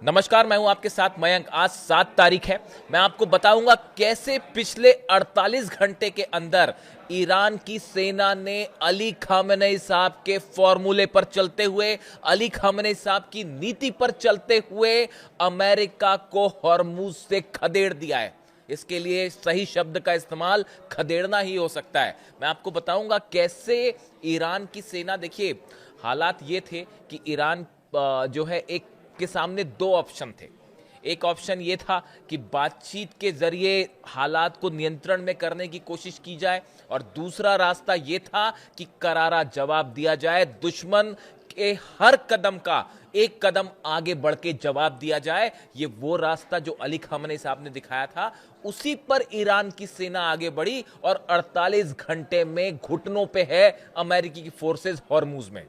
नमस्कार, मैं हूं आपके साथ मयंक। आज 7 तारीख है। मैं आपको बताऊंगा कैसे पिछले 48 घंटे के अंदर ईरान की सेना ने अली खामेनेई साहब के फॉर्मूले पर चलते हुए, अली खामेनेई साहब की नीति पर चलते हुए अमेरिका को हॉर्मुज से खदेड़ दिया है। इसके लिए सही शब्द का इस्तेमाल खदेड़ना ही हो सकता है। मैं आपको बताऊंगा कैसे ईरान की सेना, देखिए हालात ये थे कि ईरान जो है एक के सामने दो ऑप्शन थे। एक ऑप्शन ये था कि बातचीत के जरिए हालात को नियंत्रण में करने की कोशिश की जाए, और दूसरा रास्ता ये था कि करारा जवाब दिया जाए, दुश्मन के हर कदम का एक कदम आगे बढ़ के जवाब दिया जाए। ये वो रास्ता जो अली खामेनेई साहब ने दिखाया था, उसी पर ईरान की सेना आगे बढ़ी और 48 घंटे में घुटनों पे है अमेरिकी की फोर्सेस हॉर्मुज में।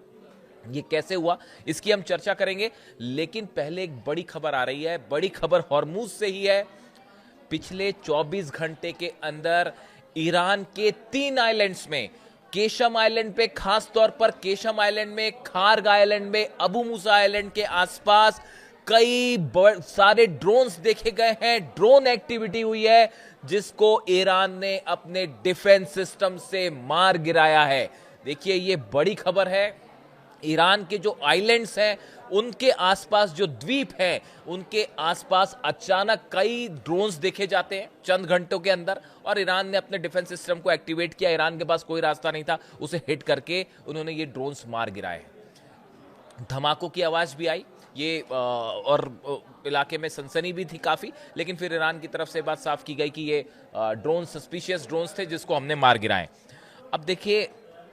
ये कैसे हुआ, इसकी हम चर्चा करेंगे, लेकिन पहले एक बड़ी खबर आ रही है। बड़ी खबर हॉर्मुज से ही है। पिछले 24 घंटे के अंदर ईरान के 3 आइलैंड्स में, केशम आइलैंड पे, खास तौर पर केशम आइलैंड में, खार्ग आइलैंड में, अबू मूसा आइलैंड के आसपास कई सारे ड्रोन्स देखे गए हैं। ड्रोन एक्टिविटी हुई है जिसको ईरान ने अपने डिफेंस सिस्टम से मार गिराया है। देखिए, ये बड़ी खबर है। ईरान के जो आइलैंड्स हैं, उनके आसपास जो द्वीप हैं, उनके आसपास अचानक कई ड्रोन्स देखे जाते हैं चंद घंटों के अंदर, और ईरान ने अपने डिफेंस सिस्टम को एक्टिवेट किया। ईरान के पास कोई रास्ता नहीं था, उसे हिट करके उन्होंने ये ड्रोन्स मार गिराए। धमाकों की आवाज भी आई, ये और इलाके में सनसनी भी थी काफी, लेकिन फिर ईरान की तरफ से बात साफ की गई कि ये ड्रोन सस्पिशियस ड्रोन्स थे जिसको हमने मार गिराए। अब देखिए,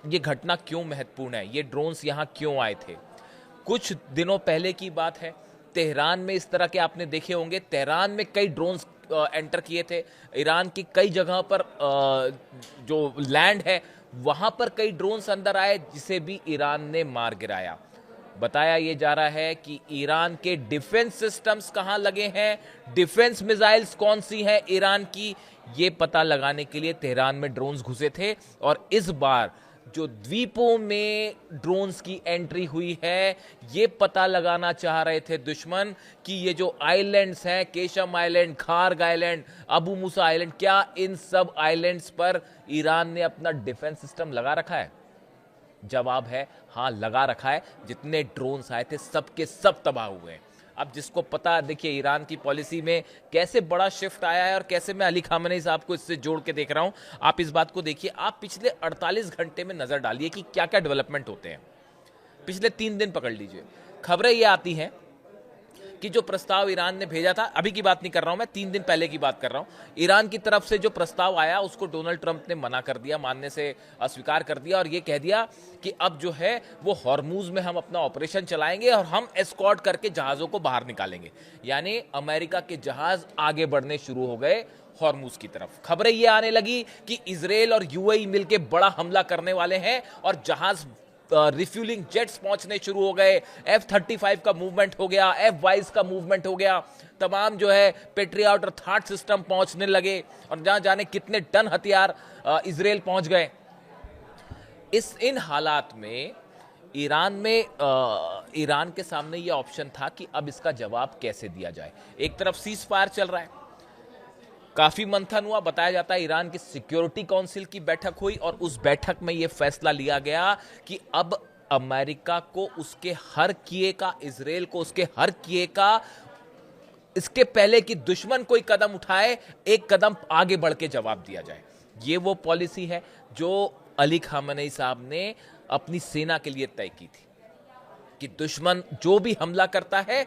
ये घटना क्यों महत्वपूर्ण है, ये ड्रोन्स यहां क्यों आए थे। कुछ दिनों पहले की बात है, तेहरान में इस तरह के आपने देखे होंगे। तेहरान में कई ड्रोन्स एंटर किए थे। ईरान की कई जगह पर जो लैंड है, वहां पर कई ड्रोन्स अंदर आए, जिसे भी ईरान ने मार गिराया। बताया यह जा रहा है कि ईरान के डिफेंस सिस्टम्स कहां लगे हैं, डिफेंस मिसाइल्स कौन सी हैं ईरान की, ये पता लगाने के लिए तेहरान में ड्रोन्स घुसे थे। और इस बार जो द्वीपों में ड्रोन्स की एंट्री हुई है, ये पता लगाना चाह रहे थे दुश्मन कि ये जो आइलैंड्स हैं, Qeshm island, Kharg island, Abu Musa island, क्या इन सब आइलैंड्स पर ईरान ने अपना डिफेंस सिस्टम लगा रखा है। जवाब है हां, लगा रखा है। जितने ड्रोन्स आए थे सबके सब तबाह हुए हैं। अब जिसको पता, देखिए ईरान की पॉलिसी में कैसे बड़ा शिफ्ट आया है, और कैसे मैं अली खामेनेई साहब को इससे जोड़ के देख रहा हूं। आप इस बात को देखिए, आप पिछले 48 घंटे में नजर डालिए कि क्या क्या डेवलपमेंट होते हैं। पिछले 3 दिन पकड़ लीजिए, खबरें ये आती हैं कि जो प्रस्ताव ईरान ने भेजा था, अभी की बात नहीं कर रहा हूं मैं, 3 दिन पहले की बात कर रहा हूं, ईरान की तरफ से जो प्रस्ताव आया उसको डोनाल्ड ट्रंप ने मना कर दिया, मानने से अस्वीकार कर दिया, और ये कह दिया कि अब जो है वो हॉर्मुज में हम अपना ऑपरेशन चलाएंगे और हम एस्कॉर्ट करके जहाजों को बाहर निकालेंगे। यानी अमेरिका के जहाज आगे बढ़ने शुरू हो गए हॉर्मुज की तरफ। खबरें ये आने लगी कि इजराइल और यूएई मिलकर बड़ा हमला करने वाले हैं, और जहाज रिफ्यूलिंग जेट्स पहुंचने शुरू हो गए। F-35 का मूवमेंट हो गया, F-22 का मूवमेंट हो गया, तमाम जो है पेट्रियट और थाट सिस्टम पहुंचने लगे, और जहां जाने कितने टन हथियार इजराइल पहुंच गए। इन हालात में ईरान के सामने यह ऑप्शन था कि अब इसका जवाब कैसे दिया जाए। एक तरफ सीज फायर चल रहा है, काफी मंथन हुआ, बताया जाता है ईरान की सिक्योरिटी काउंसिल की बैठक हुई, और उस बैठक में यह फैसला लिया गया कि अब अमेरिका को उसके हर किए का, इजराइल को उसके हर किए का, इसके पहले कि दुश्मन कोई कदम उठाए, एक कदम आगे बढ़ के जवाब दिया जाए। ये वो पॉलिसी है जो अली खामेनेई साहब ने अपनी सेना के लिए तय की थी कि दुश्मन जो भी हमला करता है,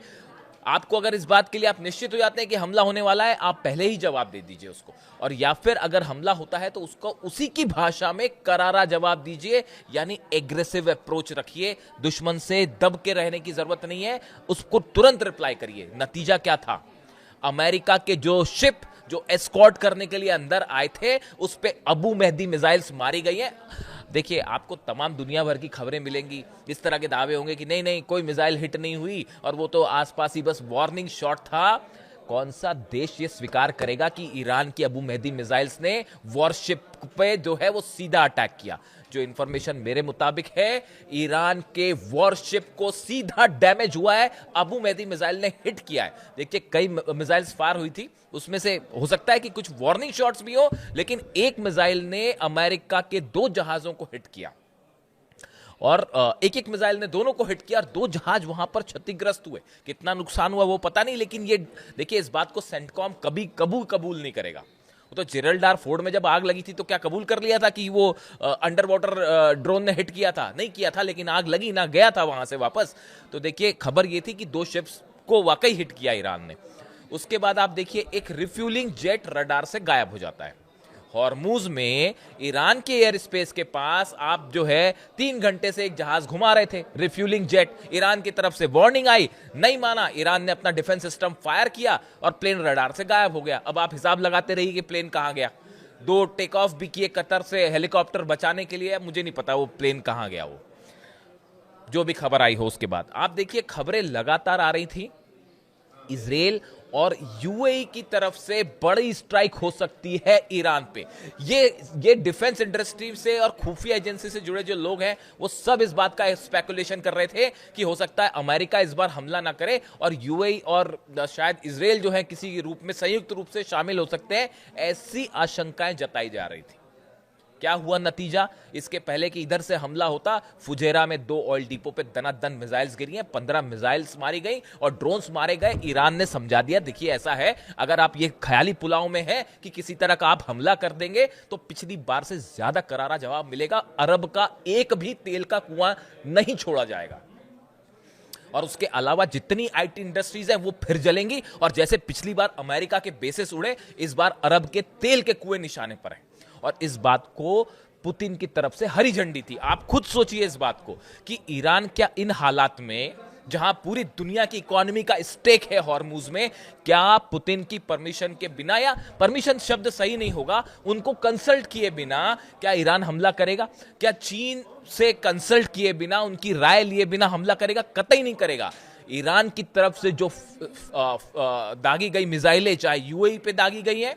आपको अगर इस बात के लिए आप निश्चित हो जाते हैं कि हमला होने वाला है, आप पहले ही जवाब दे दीजिए उसको, और या फिर अगर हमला होता है तो उसको उसी की भाषा में करारा जवाब दीजिए। यानी एग्रेसिव अप्रोच रखिए, दुश्मन से दब के रहने की जरूरत नहीं है, उसको तुरंत रिप्लाई करिए। नतीजा क्या था, अमेरिका के जो शिप जो एस्कॉर्ट करने के लिए अंदर आए थे, उस पे अबू मेहदी मिसाइल्स मारी गई हैं। देखिए, आपको तमाम दुनिया भर की खबरें मिलेंगी, इस तरह के दावे होंगे कि नहीं नहीं, कोई मिसाइल हिट नहीं हुई और वो तो आसपास ही बस वार्निंग शॉट था। कौन सा देश ये स्वीकार करेगा कि ईरान की अबू मेहदी मिसाइल्स ने वॉरशिप पे जो है वो सीधा अटैक किया। जो इंफॉर्मेशन मेरे मुताबिक है, ईरान के वॉरशिप को सीधा डैमेज हुआ है, अबू मेहदी मिसाइल ने हिट किया है। देखिए कई मिसाइल्स फायर हुई थी, उसमें से हो सकता है कि कुछ वार्निंग शॉट्स भी हो, लेकिन एक मिसाइल ने अमेरिका के 2 जहाजों को हिट किया और एक एक मिसाइल ने दोनों को हिट किया और 2 जहाज वहां पर क्षतिग्रस्त हुए। कितना नुकसान हुआ वो पता नहीं, लेकिन ये देखिए इस बात को सेंटकॉम कभी कबूल नहीं करेगा। वो तो जेरल्ड फोर्ड में जब आग लगी थी तो क्या कबूल कर लिया था कि वो अंडर वाटर ड्रोन ने हिट किया था? नहीं किया था, लेकिन आग लगी ना, गया था वहां से वापस। तो देखिए खबर ये थी कि 2 शिप्स को वाकई हिट किया ईरान ने। उसके बाद आप देखिए एक रिफ्यूलिंग जेट रडार से गायब हो जाता है। हॉर्मुज में ईरान के एयर स्पेस के पास आप जो है 3 घंटे से एक जहाज घुमा रहे थे, रिफ्यूलिंग जेट। ईरान की तरफ से वार्निंग आई, नहीं माना, ईरान ने अपना डिफेंस सिस्टम फायर किया और प्लेन रडार से गायब हो गया। अब आप हिसाब लगाते रहिए कि प्लेन कहां गया। 2 टेक ऑफ भी किए कतर से हेलीकॉप्टर बचाने के लिए, मुझे नहीं पता वो प्लेन कहां गया। वो जो भी खबर आई हो उसके बाद आप देखिए खबरें लगातार आ रही थी, इजराइल और यूएई की तरफ से बड़ी स्ट्राइक हो सकती है ईरान पे। ये डिफेंस इंडस्ट्री से और खुफिया एजेंसी से जुड़े जो लोग हैं वो सब इस बात का स्पेकुलेशन कर रहे थे कि हो सकता है अमेरिका इस बार हमला ना करे और यूएई और शायद इजराइल जो है किसी रूप में संयुक्त रूप से शामिल हो सकते हैं, ऐसी आशंकाएं जताई जा रही थी। क्या हुआ नतीजा? इसके पहले कि इधर से हमला होता, फुजेरा में 2 ऑयल डिपो पे दनादन मिसाइल्स गिरी हैं, 15 मिसाइल्स मारी गई और ड्रोन्स मारे गए। ईरान ने समझा दिया, देखिए ऐसा है, अगर आप ये ख्याली पुलाव में है कि किसी तरह का आप हमला कर देंगे तो पिछली बार से ज्यादा करारा जवाब मिलेगा। अरब का एक भी तेल का कुआं नहीं छोड़ा जाएगा और उसके अलावा जितनी आईटी इंडस्ट्रीज हैं वो फिर जलेंगी। और जैसे पिछली बार अमेरिका के बेसिस उड़े, इस बार अरब के तेल के कुएं निशाने पर हैं और इस बात को पुतिन की तरफ से हरी झंडी थी। आप खुद सोचिए इस बात को कि ईरान क्या इन हालात में, जहां पूरी दुनिया की इकोनॉमी का स्टेक है हॉर्मुज में, क्या पुतिन की परमिशन के बिना, या परमिशन शब्द सही नहीं होगा, उनको कंसल्ट किए बिना क्या ईरान हमला करेगा? क्या चीन से कंसल्ट किए बिना, उनकी राय लिए बिना हमला करेगा? कतई नहीं करेगा। ईरान की तरफ से जो दागी गई मिसाइलें, चाहे यूएई पे दागी गई है,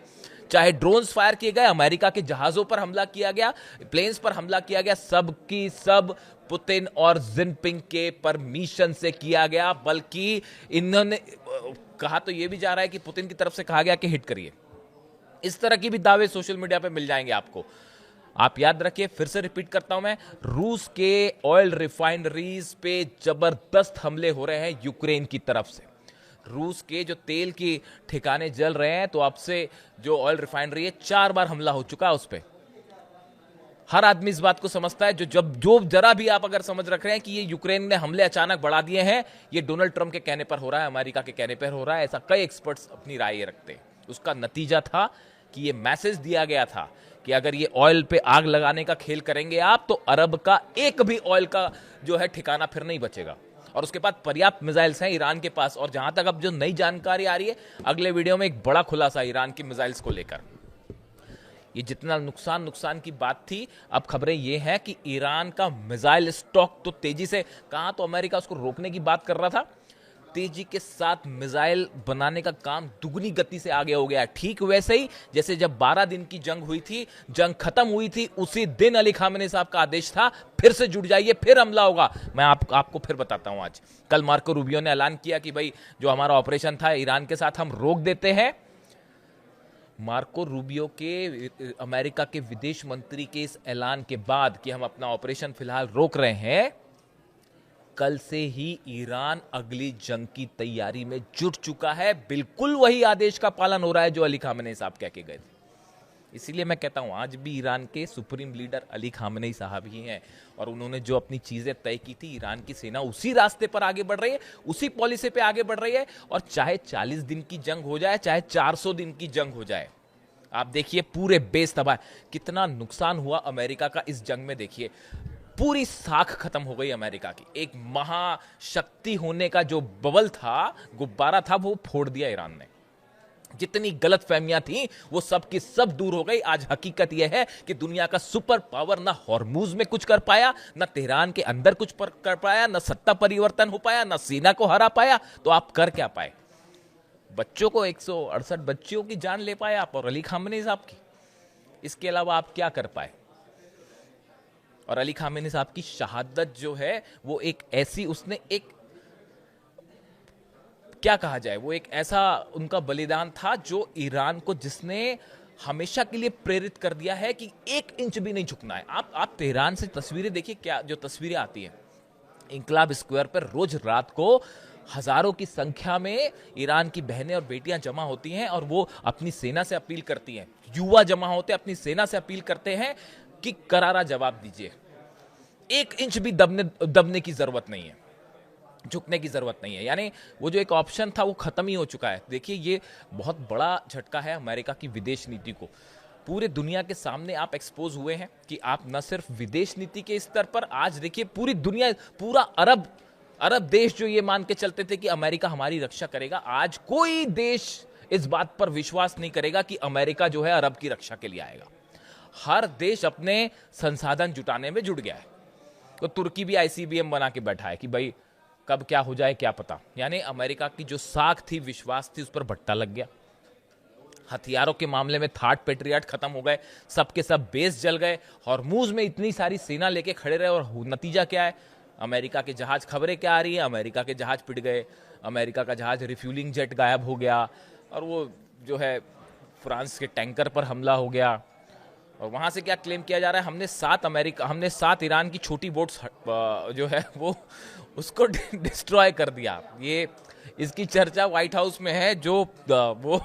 चाहे ड्रोन्स फायर किए गए, अमेरिका के जहाजों पर हमला किया गया, प्लेन्स पर हमला किया गया, सब की सब पुतिन और जिनपिंग के परमिशन से किया गया। बल्कि इन्होंने कहा तो यह भी जा रहा है कि पुतिन की तरफ से कहा गया कि हिट करिए। इस तरह की भी दावे सोशल मीडिया पे मिल जाएंगे आपको। आप याद रखिए, फिर से रिपीट करता हूं मैं, रूस के ऑयल रिफाइनरीज पे जबरदस्त हमले हो रहे हैं यूक्रेन की तरफ से। रूस के जो तेल की ठिकाने जल रहे हैं, तो अब से जो ऑयल रिफाइनरी है 4 बार हमला हो चुका है उस पर। हर आदमी इस बात को समझता है, जो जरा भी आप अगर समझ रख रहे हैं कि ये यूक्रेन ने हमले अचानक बढ़ा दिए हैं, ये डोनाल्ड ट्रंप के कहने पर हो रहा है, अमेरिका के कहने पर हो रहा है, ऐसा कई एक्सपर्ट्स अपनी राय रखते हैं। उसका नतीजा था कि ये मैसेज दिया गया था कि अगर ये ऑयल पे आग लगाने का खेल करेंगे आप, तो अरब का एक भी ऑयल का जो है ठिकाना फिर नहीं बचेगा। और उसके बाद पर्याप्त मिसाइल्स हैं ईरान के पास। और जहां तक अब जो नई जानकारी आ रही है, अगले वीडियो में एक बड़ा खुलासा ईरान की मिसाइल्स को लेकर। ये जितना नुकसान की बात थी, अब खबरें ये हैं कि ईरान का मिसाइल स्टॉक तो तेजी से, कहां तो अमेरिका उसको रोकने की बात कर रहा था, तेजी के साथ मिसाइल बनाने का काम दुगनी गति से आगे हो गया। ठीक वैसे ही जैसे जब 12 दिन की जंग हुई थी, जंग खत्म हुई थी, उसी दिन अली खामेनी साहब का आदेश था, फिर से जुट जाइए, फिर हमला होगा। मैं आपको फिर बताता हूं। आज कल मार्को रूबियो ने ऐलान किया कि भाई जो हमारा ऑपरेशन था ईरान के साथ हम रोक देते हैं। मार्को रूबियो के, अमेरिका के विदेश मंत्री के इस ऐलान के बाद कि हम अपना ऑपरेशन फिलहाल रोक रहे हैं, कल से ही ईरान अगली जंग की तैयारी में जुट चुका है। बिल्कुल वही आदेश का पालन हो रहा है जो अली खामेनी साहब कह के गए थे। इसीलिए मैं कहता हूं आज भी ईरान के सुप्रीम लीडर अली खामेनी साहब ही हैं और उन्होंने जो अपनी चीजें तय की थी, ईरान की सेना उसी रास्ते पर आगे बढ़ रही है, उसी पॉलिसी पे आगे बढ़ रही है। और चाहे 40 दिन की जंग हो जाए, चाहे 400 दिन की जंग हो जाए, आप देखिए पूरे बेस तबाह। कितना नुकसान हुआ अमेरिका का इस जंग में, देखिए पूरी साख खत्म हो गई अमेरिका की। एक महाशक्ति होने का जो बबल था, गुब्बारा था, वो फोड़ दिया ईरान ने। जितनी गलत फहमियां थी वो सब की सब दूर हो गई। आज हकीकत यह है कि दुनिया का सुपर पावर ना हॉर्मुज में कुछ कर पाया, ना तेहरान के अंदर कुछ कर पाया, ना सत्ता परिवर्तन हो पाया, ना सेना को हरा पाया, तो आप कर क्या पाए? बच्चों को 168 बच्चियों की जान ले पाए आप, और अली खामेनी साहब की। इसके अलावा आप क्या कर पाए? और अली खामेनी साहब की शहादत जो है वो एक ऐसी, उसने एक, क्या कहा जाए, वो एक ऐसा उनका बलिदान था जो ईरान को, जिसने हमेशा के लिए प्रेरित कर दिया है कि 1 इंच भी नहीं झुकना है। आप तेहरान से तस्वीरें देखिए, क्या जो तस्वीरें आती हैं इंकलाब स्क्वायर पर, रोज रात को हजारों की संख्या में ईरान की बहनें और बेटियां जमा होती हैं और वो अपनी सेना से अपील करती हैं, युवा जमा होते हैं, अपनी सेना से अपील करते हैं कि करारा जवाब दीजिए, 1 इंच भी दबने की जरूरत नहीं है, झुकने की जरूरत नहीं है। यानी वो जो एक ऑप्शन था वो खत्म ही हो चुका है। देखिए ये बहुत बड़ा झटका है अमेरिका की विदेश नीति को। पूरे दुनिया के सामने आप एक्सपोज हुए हैं कि आप न सिर्फ विदेश नीति के स्तर पर, आज देखिए पूरी दुनिया, पूरा अरब देश जो ये मान के चलते थे कि अमेरिका हमारी रक्षा करेगा, आज कोई देश इस बात पर विश्वास नहीं करेगा कि अमेरिका जो है अरब की रक्षा के लिए आएगा। हर देश अपने संसाधन जुटाने में जुट गया है। तो तुर्की भी आईसीबीएम बना के बैठा है कि भाई कब क्या हो जाए क्या पता। यानी अमेरिका की जो साख थी, विश्वास थी, उस पर भट्टा लग गया। हथियारों के मामले में थर्ड पेट्रियट खत्म हो गए, सबके सब बेस जल गए, हॉर्मूज में इतनी सारी सेना लेके खड़े रहे और नतीजा क्या है, अमेरिका के जहाज, खबरें क्या आ रही है, अमेरिका के जहाज पिट गए, अमेरिका का जहाज रिफ्यूलिंग जेट गायब हो गया, और वो जो है फ्रांस के टैंकर पर हमला हो गया। और वहां से क्या क्लेम किया जा रहा है, हमने 7 ईरान की छोटी बोट्स जो है वो उसको डिस्ट्रॉय कर दिया। ये इसकी चर्चा व्हाइट हाउस में है, जो वो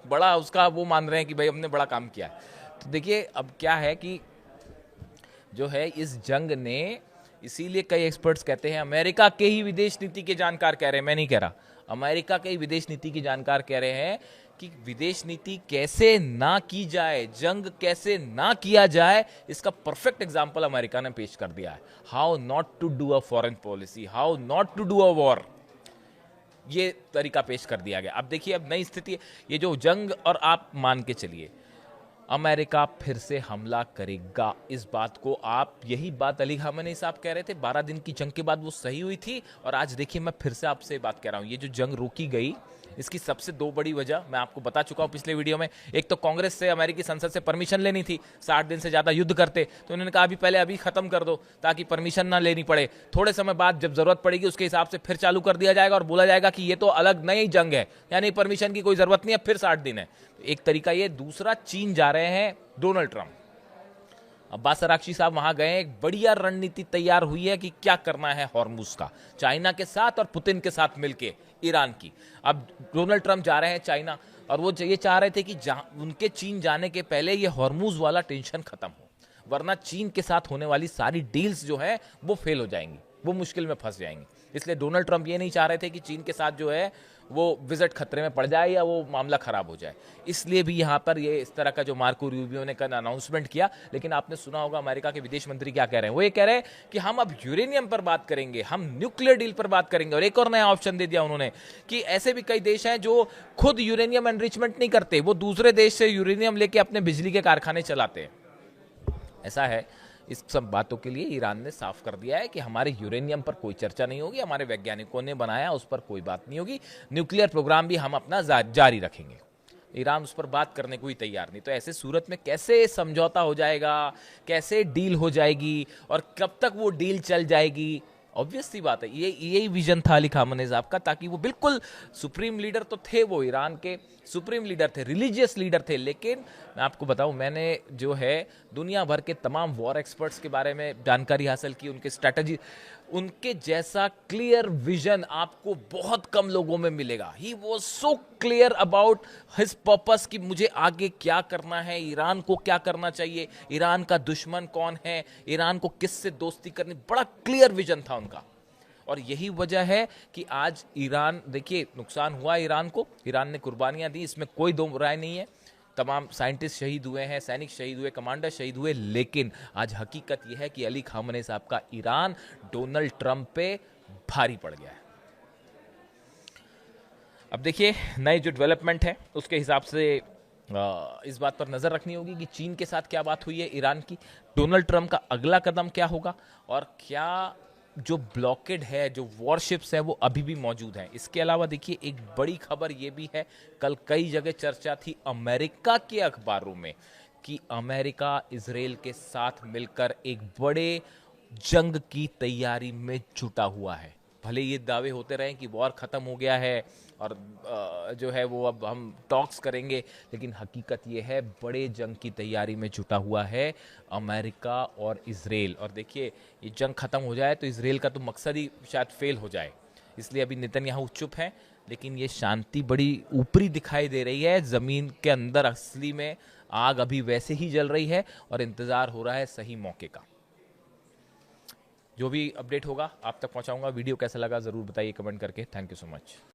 बड़ा उसका वो मान रहे हैं कि भाई हमने बड़ा काम किया है। तो देखिए अब क्या है कि जो है इस जंग ने, इसीलिए कई एक्सपर्ट्स कहते हैं, अमेरिका के ही विदेश नीति के जानकार कह रहे हैं, मैं नहीं कह रहा, अमेरिका के ही विदेश नीति के जानकार कह रहे हैं कि विदेश नीति कैसे ना की जाए, जंग कैसे ना किया जाए, इसका परफेक्ट एग्जांपल अमेरिका ने पेश कर दिया है। How not to do a foreign policy, how not to do a war, ये तरीका पेश कर दिया गया। अब देखिए अब नई स्थिति है, ये जो जंग, और आप मान के चलिए अमेरिका फिर से हमला करेगा, इस बात को आप, यही बात अली खामेनी साहब कह रहे थे 12 दिन की जंग के बाद, वो सही हुई थी। और आज देखिए मैं फिर से आपसे बात कह रहा हूं, ये जो जंग रोकी गई, इसकी सबसे 2 बड़ी वजह मैं आपको बता चुका हूं पिछले वीडियो में। एक तो कांग्रेस से, अमेरिकी संसद से परमिशन लेनी थी, 60 दिन से ज्यादा युद्ध करते, तो उन्होंने कहा अभी खत्म कर दो ताकि परमिशन ना लेनी पड़े, थोड़े समय बाद जब जरूरत पड़ेगी उसके हिसाब से फिर चालू कर दिया जाएगा और बोला जाएगा कि ये तो अलग नई जंग है, यानी परमिशन की कोई जरूरत नहीं है, फिर 60 दिन है। एक तरीका ये। दूसरा, चीन जा रहे हैं डोनाल्ड ट्रंप, अब्बास अराक्ची साहब वहां गए, एक बढ़िया रणनीति तैयार हुई है कि क्या करना है हॉर्मुज का, चाइना के साथ और पुतिन के साथ मिलके ईरान की। अब डोनाल्ड ट्रंप जा रहे हैं चाइना, और वो ये चाह रहे थे कि उनके चीन जाने के पहले ये हॉर्मुज वाला टेंशन खत्म हो, वरना चीन के साथ होने वाली सारी डील्स जो है वो फेल हो जाएंगी, वो मुश्किल में फंस जाएंगी। इसलिए डोनाल्ड ट्रंप ये नहीं चाह रहे थे कि चीन के साथ जो है वो विजिट खतरे में पड़ जाए या वो मामला खराब हो जाए। इसलिए भी यहाँ पर ये इस तरह का जो मार्को रूबियो ने कल अनाउंसमेंट किया। लेकिन आपने सुना होगा अमेरिका के विदेश मंत्री क्या कह रहे हैं, वो ये कह रहे हैं कि हम अब यूरेनियम पर बात करेंगे, हम न्यूक्लियर डील पर बात करेंगे। और एक और नया ऑप्शन दे दिया उन्होंने कि ऐसे भी कई देश हैं जो खुद यूरेनियम एनरिचमेंट नहीं करते, वो दूसरे देश से यूरेनियम लेके अपने बिजली के कारखाने चलाते हैं। ऐसा है, इस सब बातों के लिए ईरान ने साफ कर दिया है कि हमारे यूरेनियम पर कोई चर्चा नहीं होगी, हमारे वैज्ञानिकों ने बनाया उस पर कोई बात नहीं होगी, न्यूक्लियर प्रोग्राम भी हम अपना जारी रखेंगे। ईरान उस पर बात करने को ही तैयार नहीं। तो ऐसे सूरत में कैसे समझौता हो जाएगा, कैसे डील हो जाएगी और कब तक वो डील चल जाएगी? ऑब्वियस सी बात है, यही विजन था अली खामेनी साहब का, ताकि वो बिल्कुल सुप्रीम लीडर तो थे, वो ईरान के सुप्रीम लीडर थे, रिलीजियस लीडर थे। लेकिन मैं आपको बताऊं, मैंने जो है दुनिया भर के तमाम वॉर एक्सपर्ट्स के बारे में जानकारी हासिल की, उनके स्ट्रैटेजी, उनके जैसा क्लियर विजन आपको बहुत कम लोगों में मिलेगा। He was so clear about his purpose कि मुझे आगे क्या करना है, ईरान को क्या करना चाहिए, ईरान का दुश्मन कौन है, ईरान को किससे दोस्ती करनी, बड़ा क्लियर विजन था उनका। और यही वजह है कि आज ईरान, देखिए नुकसान हुआ ईरान को, ईरान ने कुर्बानियां दी, इसमें कोई दो राय नहीं है, तमाम साइंटिस्ट शहीद हुए हैं, सैनिक शहीद हुए, कमांडर शहीद हुए। लेकिन आज हकीकत यह है कि अली खामेनी साहब का ईरान डोनाल्ड ट्रंप पे भारी पड़ गया है। अब देखिए नए जो डेवलपमेंट है उसके हिसाब से इस बात पर नजर रखनी होगी कि चीन के साथ क्या बात हुई है ईरान की, डोनाल्ड ट्रंप का अगला कदम क्या होगा, और क्या जो ब्लॉकेड है, जो वॉरशिप्स है, वो अभी भी मौजूद हैं। इसके अलावा देखिए एक बड़ी खबर ये भी है, कल कई जगह चर्चा थी अमेरिका के अखबारों में कि अमेरिका इजराइल के साथ मिलकर एक बड़े जंग की तैयारी में जुटा हुआ है। भले ये दावे होते रहे कि वॉर ख़त्म हो गया है और जो है वो अब हम टॉक्स करेंगे, लेकिन हकीकत ये है बड़े जंग की तैयारी में जुटा हुआ है अमेरिका और इजराइल। और देखिए, ये जंग ख़त्म हो जाए तो इजराइल का तो मकसद ही शायद फेल हो जाए, इसलिए अभी नेतन्याहू चुप हैं। लेकिन ये शांति बड़ी ऊपरी दिखाई दे रही है, ज़मीन के अंदर असली में आग अभी वैसे ही जल रही है और इंतज़ार हो रहा है सही मौके का। जो भी अपडेट होगा आप तक पहुंचाऊंगा। वीडियो कैसा लगा ज़रूर बताइए कमेंट करके। Thank you so much.